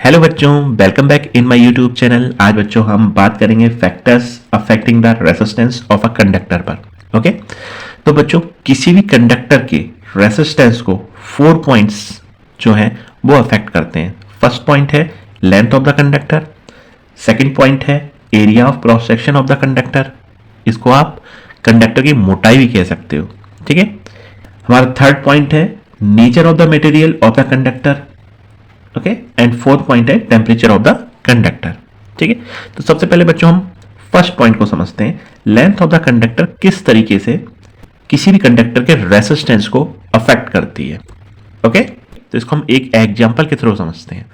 Hello बच्चों, welcome back in my YouTube channel. आज बच्चों हम बात करेंगे factors affecting the resistance of a conductor पर। ओके, तो बच्चों किसी भी कंडक्टर के रेसिस्टेंस को 4 पॉइंट्स जो हैं वो अफेक्ट करते हैं। फर्स्ट पॉइंट है length of the conductor, second point है area of cross section of the conductor, इसको आप कंडक्टर की मोटाई भी कह सकते हो। ठीक है, हमारा थर्ड पॉइंट है nature of the material of the conductor. Okay, and fourth point है टेम्परेचर ऑफ द कंडक्टर। ठीक है, तो सबसे पहले बच्चों हम फर्स्ट पॉइंट को समझते हैं। लेंथ ऑफ द कंडक्टर किस तरीके से किसी भी कंडक्टर के रेसिस्टेंस को अफेक्ट करती है। ओके, तो इसको हम एक एग्जांपल के थ्रू समझते हैं।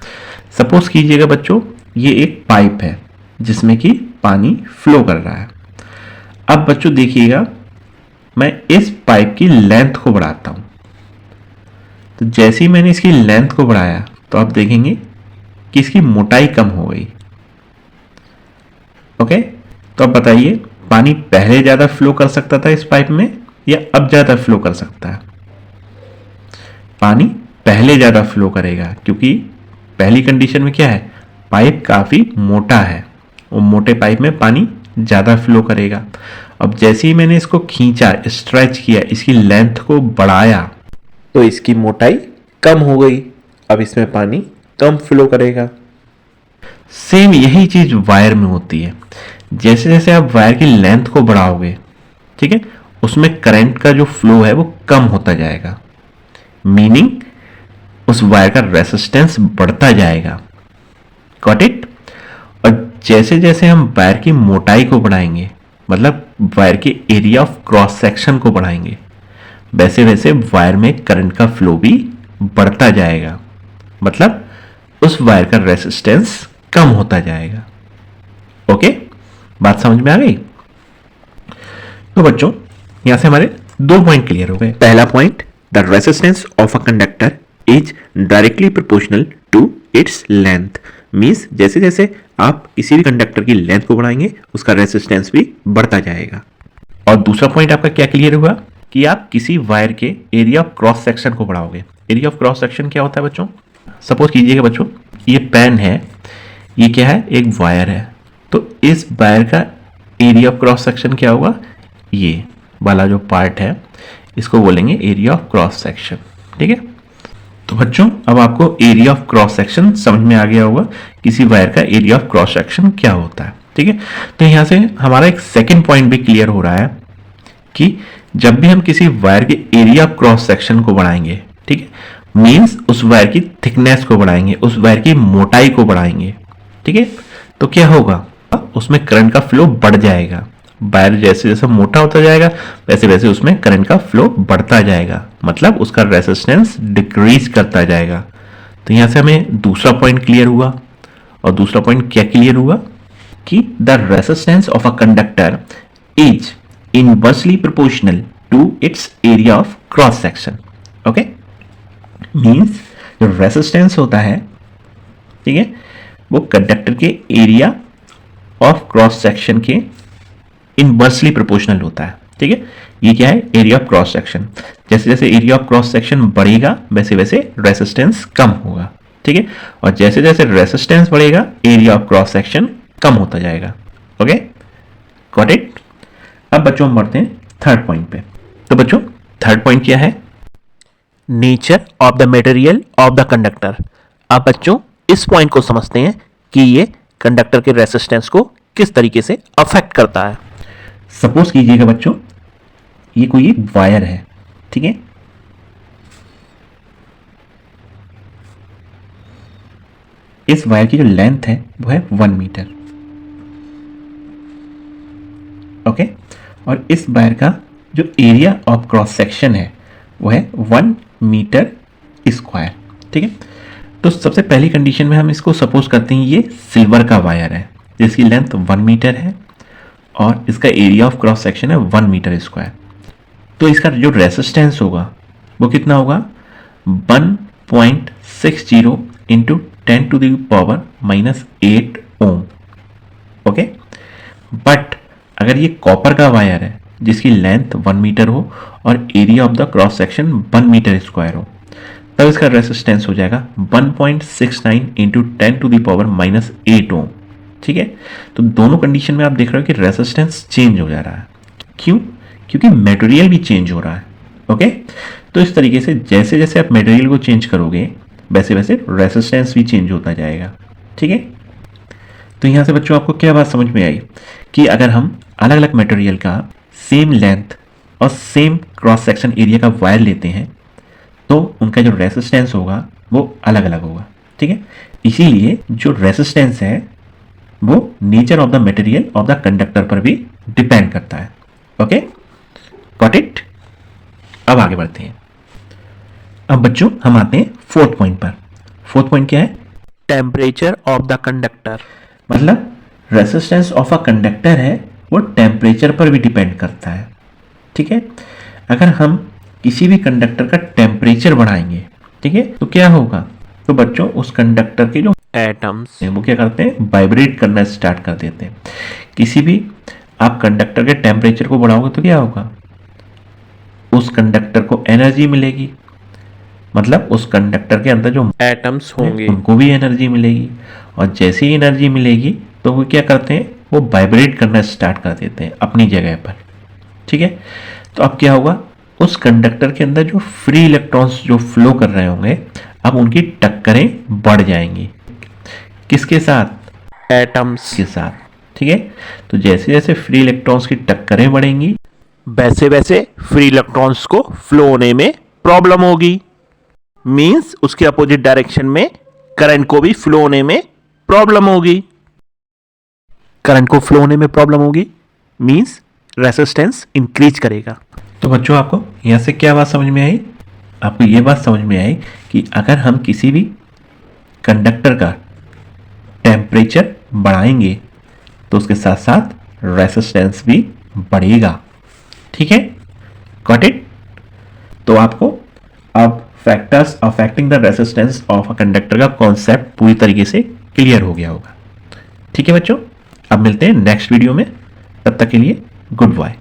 सपोज कीजिएगा बच्चों, ये एक पाइप है जिसमें कि पानी फ्लो कर रहा है। अब बच्चों देखिएगा, मैं इस पाइप की लेंथ को बढ़ाता हूं। तो जैसे ही मैंने इसकी लेंथ को बढ़ाया तो आप देखेंगे कि इसकी मोटाई कम हो गई। ओके, तो अब बताइए पानी पहले ज्यादा फ्लो कर सकता था इस पाइप में या अब ज्यादा फ्लो कर सकता है? पानी पहले ज्यादा फ्लो करेगा, क्योंकि पहली कंडीशन में क्या है, पाइप काफी मोटा है और मोटे पाइप में पानी ज्यादा फ्लो करेगा। अब जैसे ही मैंने इसको खींचा, स्ट्रेच किया, इसकी लेंथ को बढ़ाया तो इसकी मोटाई कम हो गई। अब इसमें पानी कम फ्लो करेगा। सेम यही चीज वायर में होती है। जैसे जैसे आप वायर की लेंथ को बढ़ाओगे, ठीक है, उसमें करंट का जो फ्लो है वो कम होता जाएगा, मीनिंग उस वायर का रेसिस्टेंस बढ़ता जाएगा। Got it? और जैसे जैसे हम वायर की मोटाई को बढ़ाएंगे, मतलब वायर के एरिया ऑफ क्रॉस सेक्शन को बढ़ाएंगे, वैसे वैसे वायर में करंट का फ्लो भी बढ़ता जाएगा, मतलब उस वायर का रेसिस्टेंस कम होता जाएगा। ओके, बात समझ में आ गई? तो बच्चों यहां से हमारे 2 पॉइंट क्लियर हो गए। पहला point, the resistance of a conductor is directly proportional to its length. Means जैसे जैसे आप किसी भी कंडक्टर की लेंथ को बढ़ाएंगे उसका रेसिस्टेंस भी बढ़ता जाएगा। और दूसरा पॉइंट आपका क्या क्लियर हुआ कि आप किसी वायर के एरिया ऑफ क्रॉस सेक्शन को बढ़ाओगे। एरिया ऑफ क्रॉस सेक्शन क्या होता है बच्चों? सपोज कीजिएगा बच्चों, ये पेन है, ये क्या है, एक वायर है, तो इस वायर का एरिया ऑफ क्रॉस सेक्शन क्या होगा? ये वाला जो पार्ट है इसको बोलेंगे एरिया ऑफ क्रॉस सेक्शन। ठीक है, तो बच्चों अब आपको एरिया ऑफ क्रॉस सेक्शन समझ में आ गया होगा, किसी वायर का एरिया ऑफ क्रॉस सेक्शन क्या होता है। ठीक है, तो यहां से हमारा एक सेकेंड पॉइंट भी क्लियर हो रहा है कि जब भी हम किसी वायर के एरिया ऑफ क्रॉस सेक्शन को बढ़ाएंगे, ठीक है, मींस उस वायर की थिकनेस को बढ़ाएंगे, उस वायर की मोटाई को बढ़ाएंगे, ठीक है, तो क्या होगा, उसमें करंट का फ्लो बढ़ जाएगा। वायर जैसे जैसे मोटा होता जाएगा वैसे वैसे उसमें करंट का फ्लो बढ़ता जाएगा, मतलब उसका रेसिस्टेंस डिक्रीज करता जाएगा। तो यहां से हमें दूसरा पॉइंट क्लियर हुआ। और दूसरा पॉइंट क्या क्लियर हुआ कि the resistance of a conductor is inversely proportional to its area of cross section. Okay, means जो रेसिस्टेंस होता है, ठीक है, वो कंडक्टर के एरिया ऑफ क्रॉस सेक्शन के इनवर्सली प्रोपोर्शनल होता है। ठीक है, ये क्या है, एरिया ऑफ क्रॉस सेक्शन। जैसे जैसे एरिया ऑफ क्रॉस सेक्शन बढ़ेगा वैसे वैसे रेसिस्टेंस कम होगा। ठीक है, और जैसे जैसे रेसिस्टेंस बढ़ेगा एरिया ऑफ क्रॉस सेक्शन कम होता जाएगा। Okay, got it? अब बच्चों हम बढ़ते हैं थर्ड पॉइंट पे। तो बच्चों थर्ड पॉइंट क्या है? Nature of the material of the conductor. अब बच्चों इस पॉइंट को समझते हैं कि ये कंडक्टर के रेसिस्टेंस को किस तरीके से अफेक्ट करता है। सपोज कीजिएगा बच्चों, ये कोई एक वायर है, ठीक है, इस वायर की जो लेंथ है वो है 1 मीटर। ओके, और इस वायर का जो एरिया ऑफ क्रॉस सेक्शन है वो है 1 मीटर स्क्वायर। ठीक है, तो सबसे पहली कंडीशन में हम इसको सपोज करते हैं ये सिल्वर का वायर है जिसकी लेंथ 1 मीटर है और इसका एरिया ऑफ क्रॉस सेक्शन है 1 मीटर स्क्वायर। तो इसका जो रेसिस्टेंस होगा वो कितना होगा? 1.60 इंटू 10⁻⁻8 ओम। ओके, बट अगर ये कॉपर का वायर है जिसकी लेंथ 1 मीटर हो और area of the cross section 1 metre square हो, तब इसका रेसिस्टेंस हो जाएगा 1.69 इंटू 10⁻⁻8 ओम। ठीक है, तो दोनों कंडीशन में आप देख रहे हो कि रेसिस्टेंस चेंज हो जा रहा है। क्यों? क्योंकि मटेरियल भी चेंज हो रहा है। ओके, तो इस तरीके से जैसे जैसे आप मटेरियल को चेंज करोगे वैसे वैसे रेसिस्टेंस भी चेंज होता जाएगा। ठीक है, तो यहां से बच्चों आपको क्या बात समझ में आई कि अगर हम अलग अलग मटेरियल का सेम लेंथ और सेम क्रॉस सेक्शन एरिया का वायर लेते हैं तो उनका जो रेसिस्टेंस होगा वो अलग अलग होगा। ठीक है, इसीलिए जो रेसिस्टेंस है वो nature of the material of the conductor पर भी डिपेंड करता है। Okay, got it. अब आगे बढ़ते हैं। अब बच्चों हम आते हैं फोर्थ पॉइंट पर। फोर्थ पॉइंट क्या है? Temperature of the conductor. मतलब रेसिस्टेंस ऑफ अ कंडक्टर है वो टेम्परेचर पर भी डिपेंड करता है। ठीक है, अगर हम किसी भी कंडक्टर का टेम्परेचर बढ़ाएंगे, ठीक है, तो क्या होगा? तो बच्चों उस कंडक्टर के जो एटम्स वो क्या करते हैं? वाइब्रेट करना स्टार्ट कर देते हैं। किसी भी आप कंडक्टर के टेम्परेचर को बढ़ाओगे तो क्या होगा? उस कंडक्टर को एनर्जी मिलेगी, मतलब उस कंडक्टर के अंदर जो एटम्स होंगे उनको भी एनर्जी मिलेगी, और जैसे ही एनर्जी मिलेगी तो वो क्या करते हैं? वो वाइब्रेट करना स्टार्ट कर देते हैं अपनी जगह पर। ठीक है, तो अब क्या होगा? उस कंडक्टर के अंदर जो फ्री इलेक्ट्रॉन्स जो फ्लो कर रहे होंगे अब उनकी टक्करें बढ़ जाएंगी। किसके साथ? एटम्स के साथ। ठीक है, तो जैसे जैसे फ्री इलेक्ट्रॉन्स की टक्करें बढ़ेंगी वैसे वैसे फ्री इलेक्ट्रॉन्स को फ्लो होने में प्रॉब्लम होगी। मींस उसके अपोजिट डायरेक्शन में करंट को भी फ्लो होने में प्रॉब्लम होगी। करंट को फ्लो होने में प्रॉब्लम होगी मींस रेसिस्टेंस इंक्रीज करेगा। तो बच्चों आपको यहाँ से क्या बात समझ में आई? आपको ये बात समझ में आई कि अगर हम किसी भी कंडक्टर का टेम्परेचर बढ़ाएंगे तो उसके साथ साथ रेसिस्टेंस भी बढ़ेगा। ठीक है, गॉट इट। तो आपको अब factors affecting the resistance of a conductor का कॉन्सेप्ट पूरी तरीके से क्लियर हो गया होगा। ठीक है बच्चों, अब मिलते हैं नेक्स्ट वीडियो में। तब तक के लिए गुड बाय।